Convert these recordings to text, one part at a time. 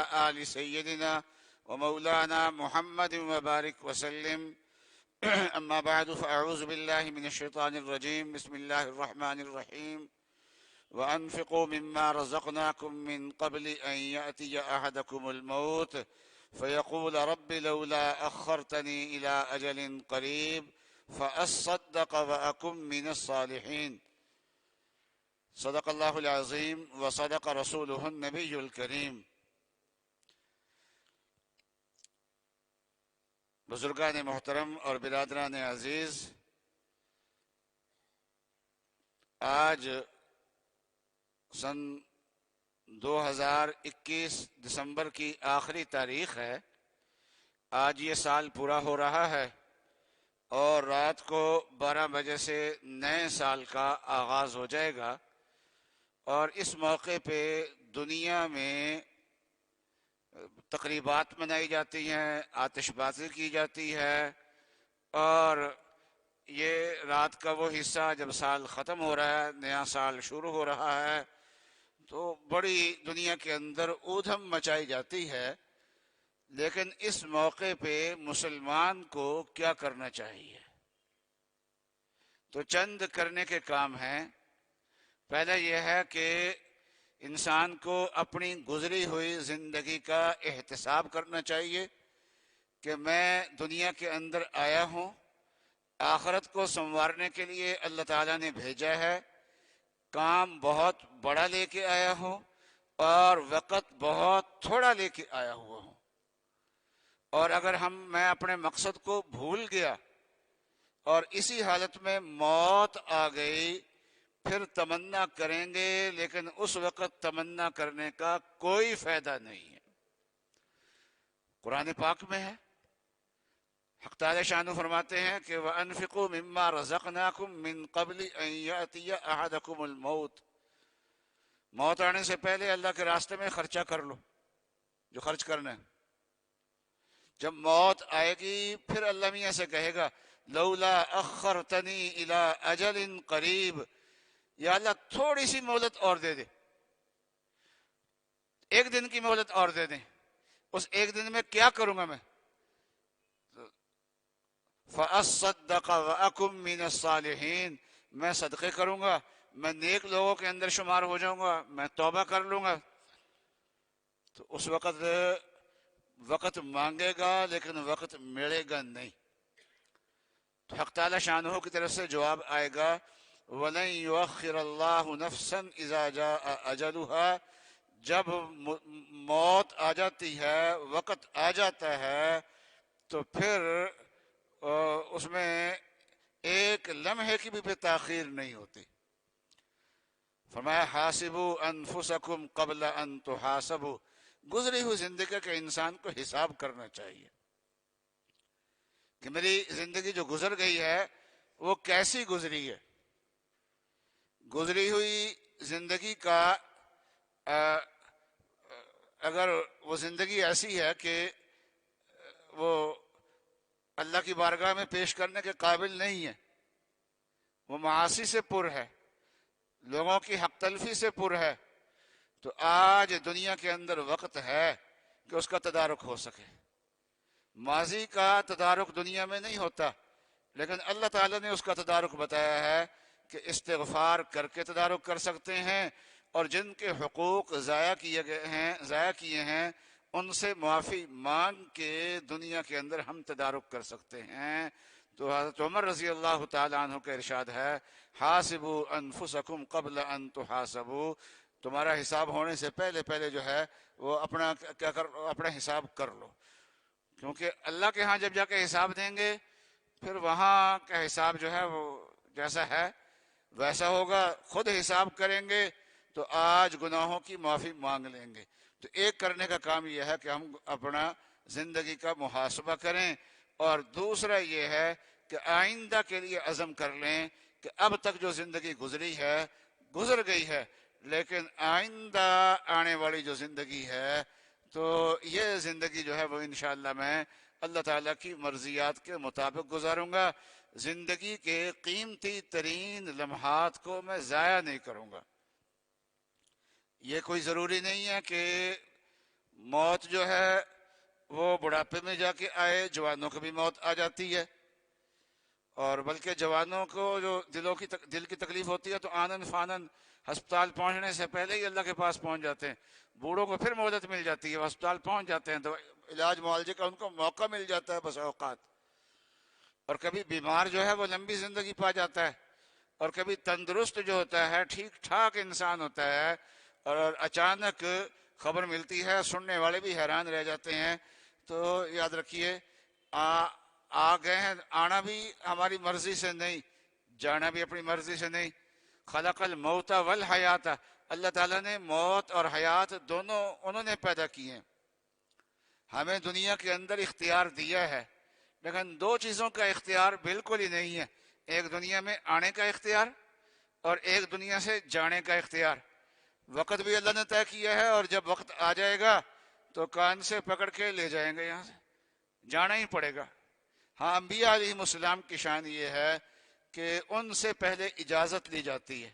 وعلى آل سيدنا ومولانا محمد وبارك وسلم. أما بعد، فأعوذ بالله من الشيطان الرجيم. بسم الله الرحمن الرحيم. وأنفقوا مما رزقناكم من قبل أن يأتي أحدكم الموت فيقول رب لولا أخرتني إلى أجل قريب فأصدق وأكن من الصالحين. صدق اللہ العظیم وصدق رسولہ النبی الکریم. بزرگان محترم اور برادران عزیز، آج سن 2021 دسمبر کی آخری تاریخ ہے. آج یہ سال پورا ہو رہا ہے اور رات کو 12 بجے سے نئے سال کا آغاز ہو جائے گا. اور اس موقع پہ دنیا میں تقریبات منائی جاتی ہیں، آتش بازی کی جاتی ہے، اور یہ رات کا وہ حصہ جب سال ختم ہو رہا ہے، نیا سال شروع ہو رہا ہے، تو بڑی دنیا کے اندر اودھم مچائی جاتی ہے. لیکن اس موقع پہ مسلمان کو کیا کرنا چاہیے؟ تو چند کرنے کے کام ہیں. پہلا یہ ہے کہ انسان کو اپنی گزری ہوئی زندگی کا احتساب کرنا چاہیے کہ میں دنیا کے اندر آیا ہوں، آخرت کو سنوارنے کے لیے اللہ تعالیٰ نے بھیجا ہے. کام بہت بڑا لے کے آیا ہوں اور وقت بہت تھوڑا لے کے آیا ہوا ہوں. اور اگر میں اپنے مقصد کو بھول گیا اور اسی حالت میں موت آ گئی، پھر تمنا کریں گے لیکن اس وقت تمنا کرنے کا کوئی فائدہ نہیں ہے. قرآن پاک میں ہے، حق تعالی شانہ فرماتے ہیں کہ وَأَنفِقُوا مِمَّا رَزَقْنَاكُم مِّن قَبْلِ أَن يَأْتِيَ أَحَدَكُمُ الْمَوْتُ. موت آنے سے پہلے اللہ کے راستے میں خرچہ کر لو جو خرچ کرنا ہے. جب موت آئے گی پھر اللہ میاں سے کہے گا لولا اخرتنی الی اجل قریب، یا اللہ تھوڑی سی مہلت اور دے دے، ایک دن کی مہلت اور دے دیں. اس ایک دن میں کیا کروں گا میں؟ فَأَصَّدَّقَ وَأَكُن مِّنَ الصَّالِحِينَ. میں صدقے کروں گا، میں نیک لوگوں کے اندر شمار ہو جاؤں گا، میں توبہ کر لوں گا. تو اس وقت مانگے گا لیکن وقت ملے گا نہیں. تو حق تعالی شانہ کی طرف سے جواب آئے گا وَلَن يُؤَخِّرَ اللَّهُ نَفْسًا إِذَا جَاءَ أَجَلُهَا. جب موت آ جاتی ہے، وقت آ جاتا ہے، تو پھر اس میں ایک لمحے کی بھی تاخیر نہیں ہوتی. فرمایا حاسبوا انفسکم قبل ان تحاسبوا. گزری ہوئی زندگی کے انسان کو حساب کرنا چاہیے کہ میری زندگی جو گزر گئی ہے وہ کیسی گزری ہے. گزری ہوئی زندگی کا اگر وہ زندگی ایسی ہے کہ وہ اللہ کی بارگاہ میں پیش کرنے کے قابل نہیں ہے، وہ معاصی سے پر ہے، لوگوں کی حق تلفی سے پر ہے، تو آج دنیا کے اندر وقت ہے کہ اس کا تدارک ہو سکے. ماضی کا تدارک دنیا میں نہیں ہوتا، لیکن اللہ تعالیٰ نے اس کا تدارک بتایا ہے کہ استغفار کر کے تدارک کر سکتے ہیں، اور جن کے حقوق ضائع کیے ہیں ان سے معافی مانگ کے دنیا کے اندر ہم تدارک کر سکتے ہیں. تو حضرت عمر رضی اللہ تعالیٰ عنہ کا ارشاد ہے حاسبوا انفسکم قبل ان تحاسبوا. تمہارا حساب ہونے سے پہلے جو ہے وہ اپنا حساب کر لو، کیونکہ اللہ کے ہاں جب جا کے حساب دیں گے پھر وہاں کا حساب جو ہے وہ جیسا ہے ویسا ہوگا. خود حساب کریں گے تو آج گناہوں کی معافی مانگ لیں گے. تو ایک کرنے کا کام یہ ہے کہ ہم اپنا زندگی کا محاسبہ کریں، اور دوسرا یہ ہے کہ آئندہ کے لیے عزم کر لیں کہ اب تک جو زندگی گزری ہے گزر گئی ہے، لیکن آئندہ آنے والی جو زندگی ہے تو یہ زندگی جو ہے وہ انشاءاللہ میں اللہ تعالیٰ کی مرضیات کے مطابق گزاروں گا. زندگی کے قیمتی ترین لمحات کو میں ضائع نہیں کروں گا. یہ کوئی ضروری نہیں ہے کہ موت جو ہے وہ بڑھاپے میں جا کے آئے، جوانوں کو بھی موت آ جاتی ہے، اور بلکہ جوانوں کو جو دل کی تکلیف ہوتی ہے تو آنن فانن ہسپتال پہنچنے سے پہلے ہی اللہ کے پاس پہنچ جاتے ہیں۔ بوڑھوں کو پھر مہلت مل جاتی ہے، وہ ہسپتال پہنچ جاتے ہیں تو علاج معالجے کا ان کو موقع مل جاتا ہے بس اوقات، اور کبھی بیمار جو ہے وہ لمبی زندگی پا جاتا ہے، اور کبھی تندرست جو ہوتا ہے ٹھیک ٹھاک انسان ہوتا ہے، اور اچانک خبر ملتی ہے، سننے والے بھی حیران رہ جاتے ہیں۔ تو یاد رکھیے آ گئے ہیں، آنا بھی ہماری مرضی سے نہیں، جانا بھی اپنی مرضی سے نہیں۔ خلق الموت والحیات، اللہ تعالیٰ نے موت اور حیات دونوں انہوں نے پیدا کی ہیں، ہمیں دنیا کے اندر اختیار دیا ہے، لیکن دو چیزوں کا اختیار بالکل ہی نہیں ہے، ایک دنیا میں آنے کا اختیار اور ایک دنیا سے جانے کا اختیار۔ وقت بھی اللہ نے طے کیا ہے، اور جب وقت آ جائے گا تو کان سے پکڑ کے لے جائیں گے، یہاں سے جانا ہی پڑے گا۔ ہاں، انبیاء علیہ السلام کی شان یہ ہے کہ ان سے پہلے اجازت لی جاتی ہے،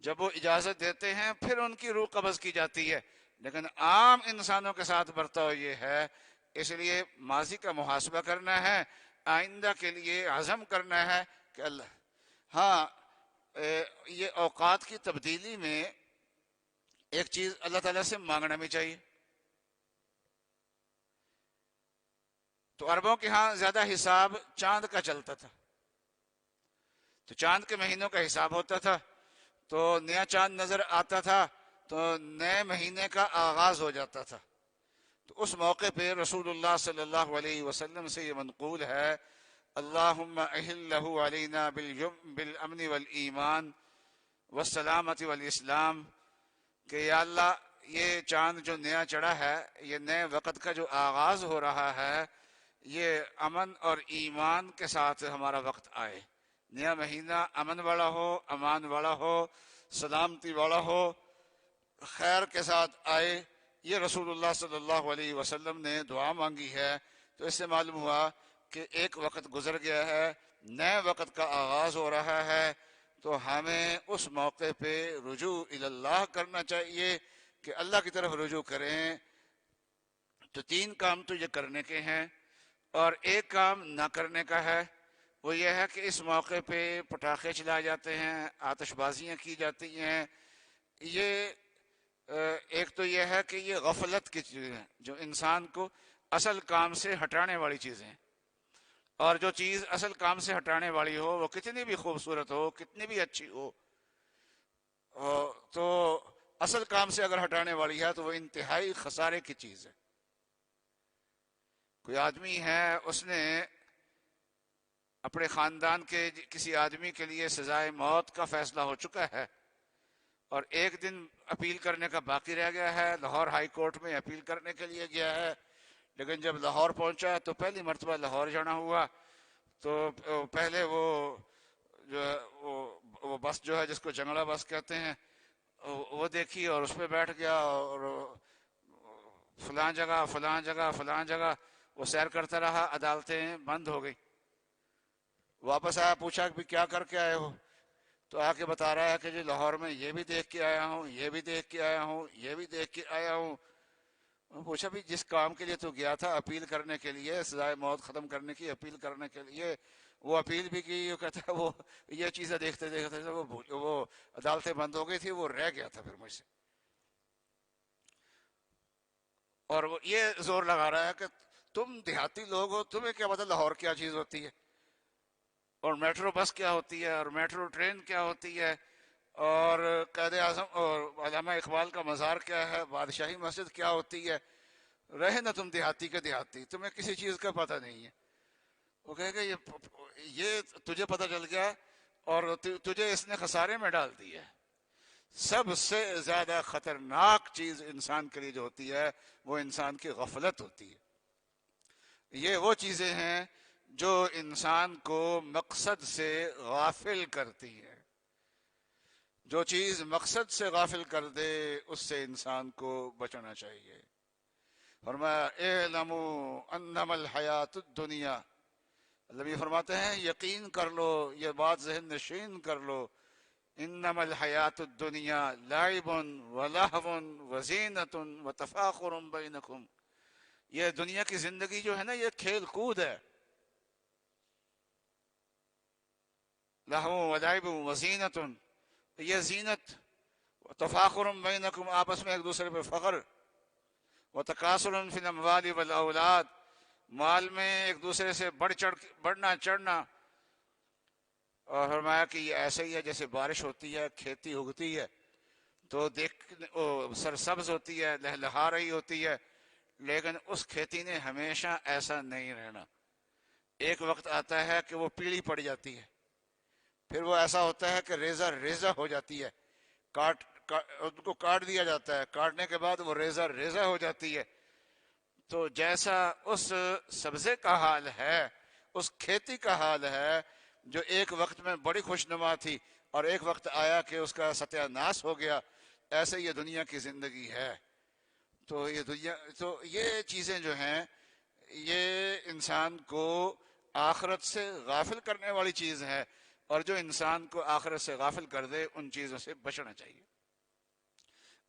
جب وہ اجازت دیتے ہیں پھر ان کی روح قبض کی جاتی ہے، لیکن عام انسانوں کے ساتھ برتاؤ یہ ہے۔ اس لیے ماضی کا محاسبہ کرنا ہے، آئندہ کے لیے عزم کرنا ہے کہ اللہ، ہاں یہ اوقات کی تبدیلی میں ایک چیز اللہ تعالیٰ سے مانگنا بھی چاہیے۔ تو عربوں کے ہاں زیادہ حساب چاند کا چلتا تھا، تو چاند کے مہینوں کا حساب ہوتا تھا، تو نیا چاند نظر آتا تھا تو نئے مہینے کا آغاز ہو جاتا تھا۔ تو اس موقع پہ رسول اللہ صلی اللہ علیہ وسلم سے یہ منقول ہے، اللہم احلہ علینا بالامن والایمان والسلامت والاسلام، کہ یا اللہ یہ چاند جو نیا چڑھا ہے، یہ نئے وقت کا جو آغاز ہو رہا ہے، یہ امن اور ایمان کے ساتھ ہمارا وقت آئے، نیا مہینہ امن والا ہو، امان والا ہو، سلامتی والا ہو، خیر کے ساتھ آئے۔ یہ رسول اللہ صلی اللہ علیہ وسلم نے دعا مانگی ہے۔ تو اس سے معلوم ہوا کہ ایک وقت گزر گیا ہے، نئے وقت کا آغاز ہو رہا ہے، تو ہمیں اس موقع پہ رجوع اللہ کرنا چاہیے کہ اللہ کی طرف رجوع کریں۔ تو تین کام تو یہ کرنے کے ہیں، اور ایک کام نہ کرنے کا ہے، وہ یہ ہے کہ اس موقع پہ پٹاخے چلائے جاتے ہیں، آتش بازیاں کی جاتی ہیں۔ یہ ایک تو یہ ہے کہ یہ غفلت کی چیزیں ہیں جو انسان کو اصل کام سے ہٹانے والی چیزیں ہیں، اور جو چیز اصل کام سے ہٹانے والی ہو وہ کتنی بھی خوبصورت ہو، کتنی بھی اچھی ہو، تو اصل کام سے اگر ہٹانے والی ہے تو وہ انتہائی خسارے کی چیز ہے۔ کوئی آدمی ہے، اس نے اپنے خاندان کے کسی آدمی کے لیے سزائے موت کا فیصلہ ہو چکا ہے، اور ایک دن اپیل کرنے کا باقی رہ گیا ہے، لاہور ہائی کورٹ میں اپیل کرنے کے لیے گیا ہے، لیکن جب لاہور پہنچا تو پہلی مرتبہ لاہور جانا ہوا، تو پہلے وہ بس جو ہے جس کو جنگلہ بس کہتے ہیں وہ دیکھی، اور اس پہ بیٹھ گیا، اور فلاں جگہ فلاں جگہ فلاں جگہ وہ سیر کرتا رہا، عدالتیں بند ہو گئی۔ واپس آیا، پوچھا کہ کیا کر کے آئے ہو؟ تو آ کے بتا رہا ہے کہ جی لاہور میں یہ بھی دیکھ کے آیا ہوں، یہ بھی دیکھ کے آیا ہوں، یہ بھی دیکھ کے آیا ہوں۔ پوچھا بھی جس کام کے لیے تو گیا تھا اپیل کرنے کے لیے، سزائے موت ختم کرنے کی اپیل کرنے کے لیے، وہ اپیل بھی کی، وہ کہتا ہے وہ یہ چیزیں دیکھتے دیکھتے وہ عدالتیں بند ہو گئی تھی، وہ رہ گیا تھا پھر مجھ سے۔ اور وہ یہ زور لگا رہا ہے کہ تم دیہاتی لوگ ہو، تمہیں کیا پتا لاہور کیا چیز ہوتی ہے، اور میٹرو بس کیا ہوتی ہے، اور میٹرو ٹرین کیا ہوتی ہے، اور قائد اعظم اور علامہ اقبال کا مزار کیا ہے، بادشاہی مسجد کیا ہوتی ہے۔ رہے نا تم دیہاتی کے دیہاتی، تمہیں کسی چیز کا پتہ نہیں ہے۔ وہ کہے گا یہ تجھے پتہ چل گیا، اور تجھے اس نے خسارے میں ڈال دیا ہے۔ سب سے زیادہ خطرناک چیز انسان کے لیے جو ہوتی ہے وہ انسان کی غفلت ہوتی ہے۔ یہ وہ چیزیں ہیں جو انسان کو مقصد سے غافل کرتی ہے۔ جو چیز مقصد سے غافل کر دے اس سے انسان کو بچنا چاہیے۔ فرمایا اعلموا انما الحیات الدنیا، اللہ بھی فرماتے ہیں یقین کر لو، یہ بات ذہن نشین کر لو انما الحیات الدنیا لعب ولہو وزینۃ وتفاخر بینکم، یہ دنیا کی زندگی جو ہے نا یہ کھیل کود ہے. لہو ولعب وزینۃ، یہ زینت، تفاخر بینکم، آپس میں ایک دوسرے پہ فخر، وتکاثر فی الاموال والاولاد، مال میں ایک دوسرے سے بڑھنا چڑھنا. اور فرمایا کہ یہ ایسا ہی ہے جیسے بارش ہوتی ہے، کھیتی اگتی ہے تو سرسبز ہوتی ہے، لہلہا رہی ہوتی ہے، لیکن اس کھیتی نے ہمیشہ ایسا نہیں رہنا. ایک وقت آتا ہے کہ وہ پیلی پڑ جاتی ہے، پھر وہ ایسا ہوتا ہے کہ ریزہ ریزہ ہو جاتی ہے، ان کو کاٹ دیا جاتا ہے، کاٹنے کے بعد وہ ریزہ ریزہ ہو جاتی ہے. تو جیسا اس سبزے کا حال ہے، اس کھیتی کا حال ہے جو ایک وقت میں بڑی خوشنما تھی اور ایک وقت آیا کہ اس کا ستیہ ناش ہو گیا، ایسے یہ دنیا کی زندگی ہے. تو یہ چیزیں جو ہیں یہ انسان کو آخرت سے غافل کرنے والی چیز ہے، اور جو انسان کو آخرت سے غافل کر دے ان چیزوں سے بچنا چاہیے.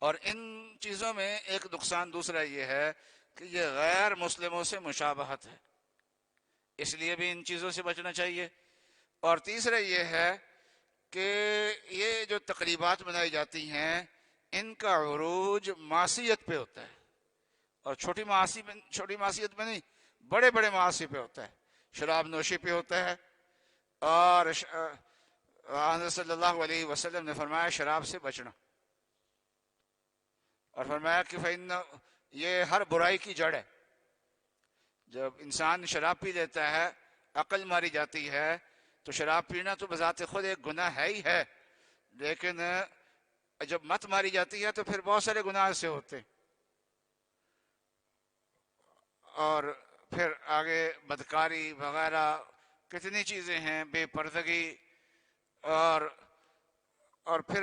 اور ان چیزوں میں ایک نقصان دوسرا یہ ہے کہ یہ غیر مسلموں سے مشابہت ہے، اس لیے بھی ان چیزوں سے بچنا چاہیے. اور تیسرا یہ ہے کہ یہ جو تقریبات منائی جاتی ہیں ان کا عروج معصیت پہ ہوتا ہے، اور چھوٹی معصیت میں نہیں، بڑے بڑے معاصی پہ ہوتا ہے. شراب نوشی پہ ہوتا ہے، اور حضرت صلی اللہ علیہ وسلم نے فرمایا شراب سے بچنا، اور فرمایا کہ یہ ہر برائی کی جڑ ہے. جب انسان شراب پی لیتا ہے عقل ماری جاتی ہے، تو شراب پینا تو بذات خود ایک گناہ ہے ہی ہے، لیکن جب مت ماری جاتی ہے تو پھر بہت سارے گناہ سے ہوتے. اور پھر آگے بدکاری وغیرہ کتنی چیزیں ہیں، بے پردگی، اور پھر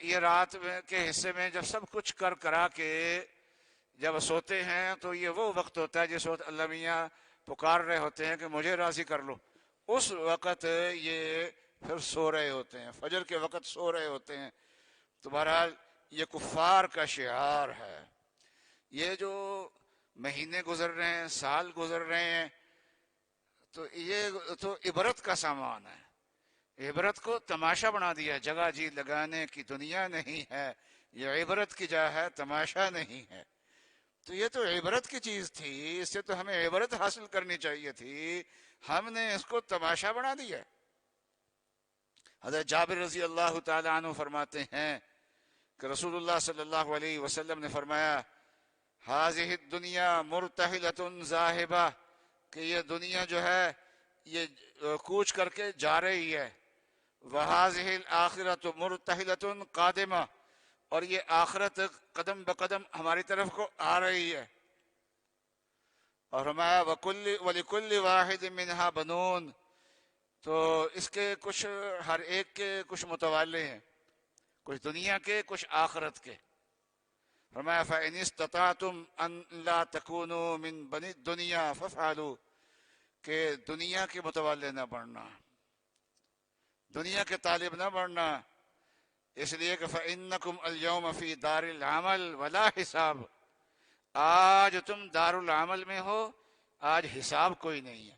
یہ رات کے حصے میں جب سب کچھ کرا کے جب سوتے ہیں تو یہ وہ وقت ہوتا ہے جس وقت اللہ میاں پکار رہے ہوتے ہیں کہ مجھے راضی کر لو، اس وقت یہ پھر سو رہے ہوتے ہیں، فجر کے وقت سو رہے ہوتے ہیں. تو بہرحال یہ کفار کا شعار ہے. یہ جو مہینے گزر رہے ہیں، سال گزر رہے ہیں، تو یہ تو عبرت کا سامان ہے. عبرت کو تماشا بنا دیا، جگہ جی لگانے کی دنیا نہیں ہے، یہ عبرت کی جا ہے، تماشا نہیں ہے. تو یہ تو عبرت کی چیز تھی، اس سے تو ہمیں عبرت حاصل کرنی چاہیے تھی، ہم نے اس کو تماشا بنا دیا. حضرت جابر رضی اللہ تعالی عنہ فرماتے ہیں کہ رسول اللہ صلی اللہ علیہ وسلم نے فرمایا ہذہ الدنیا مرتحلۃ ذاہبہ، کہ یہ دنیا جو ہے یہ کوچ کر کے جا رہی ہے. وہذہ الآخرۃ مرتحلۃ قادمہ، اور یہ آخرت قدم بقدم ہماری طرف کو آ رہی ہے. اور فرمایا وَلِكُلِّ وَاحِدٍ مِّنْهَا بَنُونَ، تو اس کے کچھ ہر ایک کے کچھ متوالے ہیں، کچھ دنیا کے کچھ آخرت کے. فرمایا فَإِنِ اسْتَطَعْتُمْ أَن لَا تَكُونُوا مِن بَنِي الدُّنْيَا فَافْعَلُوا، کہ دنیا کے متوالے نہ بڑھنا، دنیا کے طالب نہ بڑھنا، اس لیے کہ فَإِنَّكُمْ الْيَوْمَ فِي دَارِ الْعَمَلِ وَلَا حِسَابِ، آج تم دار العمل میں ہو، آج حساب کوئی نہیں ہے.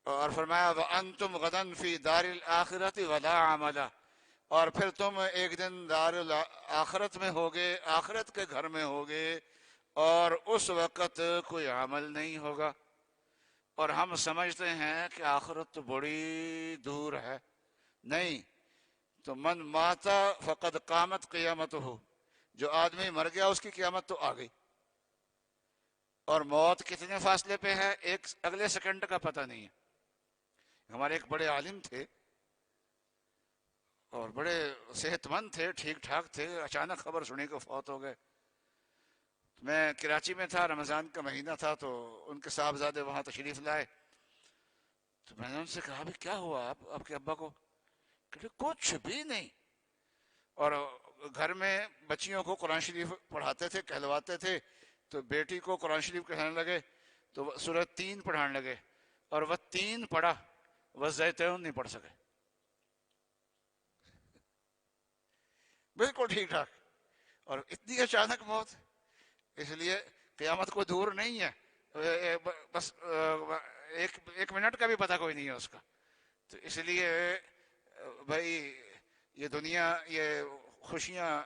اور فرمایا وَأَنْتُمْ غَدًا فِي دَارِ الْآخِرَةِ وَلَا عَمَلَ، اور پھر تم ایک دن دار آخرت میں ہوگے، آخرت کے گھر میں ہوگے، اور اس وقت کوئی عمل نہیں ہوگا. اور ہم سمجھتے ہیں کہ آخرت تو بڑی دور ہے، نہیں. تو من ماتا فقد قامت قیامت ہو، جو آدمی مر گیا اس کی قیامت تو آ گئی. اور موت کتنے فاصلے پہ ہے، ایک اگلے سیکنڈ کا پتہ نہیں ہے. ہمارے ایک بڑے عالم تھے اور بڑے صحت مند تھے، ٹھیک ٹھاک تھے، اچانک خبر سنی کہ فوت ہو گئے. میں کراچی میں تھا، رمضان کا مہینہ تھا، تو ان کے صاحبزادے وہاں تشریف لائے. تو میں نے ان سے کہا بھی کیا ہوا آپ کے ابا کو؟ کہ کچھ بھی نہیں. اور گھر میں بچیوں کو قرآن شریف پڑھاتے تھے، کہلواتے تھے، تو بیٹی کو قرآن شریف کہنے لگے تو سورہ 3 پڑھانے لگے، اور وہ 3 پڑھا، وہ زیتون نہیں پڑھ سکے. بالکل ٹھیک ٹھاک، اور اتنی اچانک موت، اس لیے قیامت کو دور نہیں ہے، بس ایک منٹ کا بھی پتہ کوئی نہیں ہے اس کا. تو اس لیے بھائی یہ دنیا، یہ خوشیاں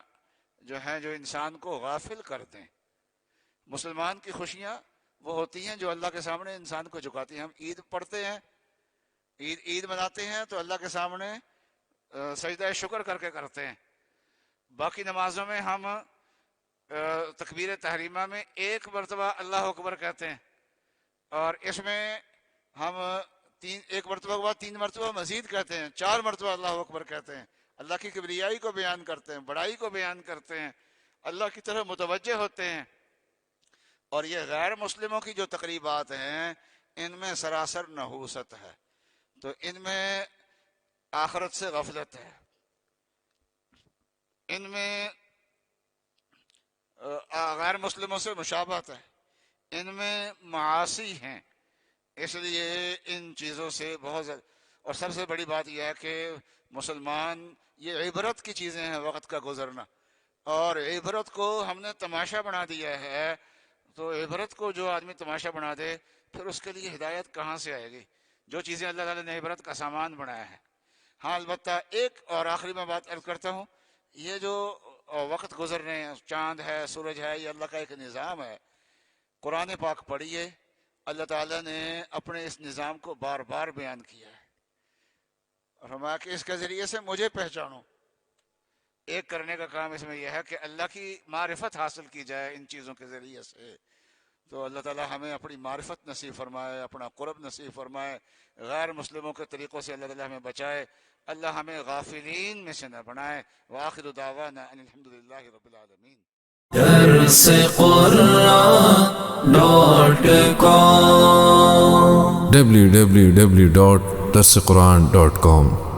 جو ہیں جو انسان کو غافل کر دیں. مسلمان کی خوشیاں وہ ہوتی ہیں جو اللہ کے سامنے انسان کو جھکاتی ہیں. ہم عید پڑھتے ہیں، عید مناتے ہیں تو اللہ کے سامنے سجدہ شکر کر کے کرتے ہیں. باقی نمازوں میں ہم تکبیر تحریمہ میں ایک مرتبہ اللہ اکبر کہتے ہیں، اور اس میں ہم ایک مرتبہ کے بعد 3 مرتبہ مزید کہتے ہیں، 4 مرتبہ اللہ اکبر کہتے ہیں. اللہ کی کبریائی کو بیان کرتے ہیں، بڑائی کو بیان کرتے ہیں، اللہ کی طرف متوجہ ہوتے ہیں. اور یہ غیر مسلموں کی جو تقریبات ہیں ان میں سراسر نحوست ہے، تو ان میں آخرت سے غفلت ہے، ان میں غیر مسلموں سے مشابہت ہے، ان میں معاصی ہیں. اس لیے ان چیزوں سے بہت زیادہ. اور سب سے بڑی بات یہ ہے کہ مسلمان، یہ عبرت کی چیزیں ہیں، وقت کا گزرنا، اور عبرت کو ہم نے تماشا بنا دیا ہے. تو عبرت کو جو آدمی تماشا بنا دے پھر اس کے لیے ہدایت کہاں سے آئے گی؟ جو چیزیں اللہ تعالیٰ نے عبرت کا سامان بنایا ہے. ہاں البتہ ایک اور آخری میں بات عرض کرتا ہوں، یہ جو وقت گزر رہے ہیں، چاند ہے، سورج ہے، یہ اللہ کا ایک نظام ہے. قرآن پاک پڑھیے، اللہ تعالیٰ نے اپنے اس نظام کو بار بار بیان کیا ہے، اور فرمایا کہ اس کے ذریعے سے مجھے پہچانو. ایک کرنے کا کام اس میں یہ ہے کہ اللہ کی معرفت حاصل کی جائے ان چیزوں کے ذریعے سے. تو اللہ تعالیٰ ہمیں اپنی معرفت نصیب فرمائے، اپنا قرب نصیب فرمائے، غیر مسلموں کے طریقوں سے اللہ تعالیٰ ہمیں بچائے، اللہ ہمیں غافلین میں سے نہ بنائے. وآخر دعوانا ان الحمدللہ رب العالمین. درس قرآن www.darsequran.com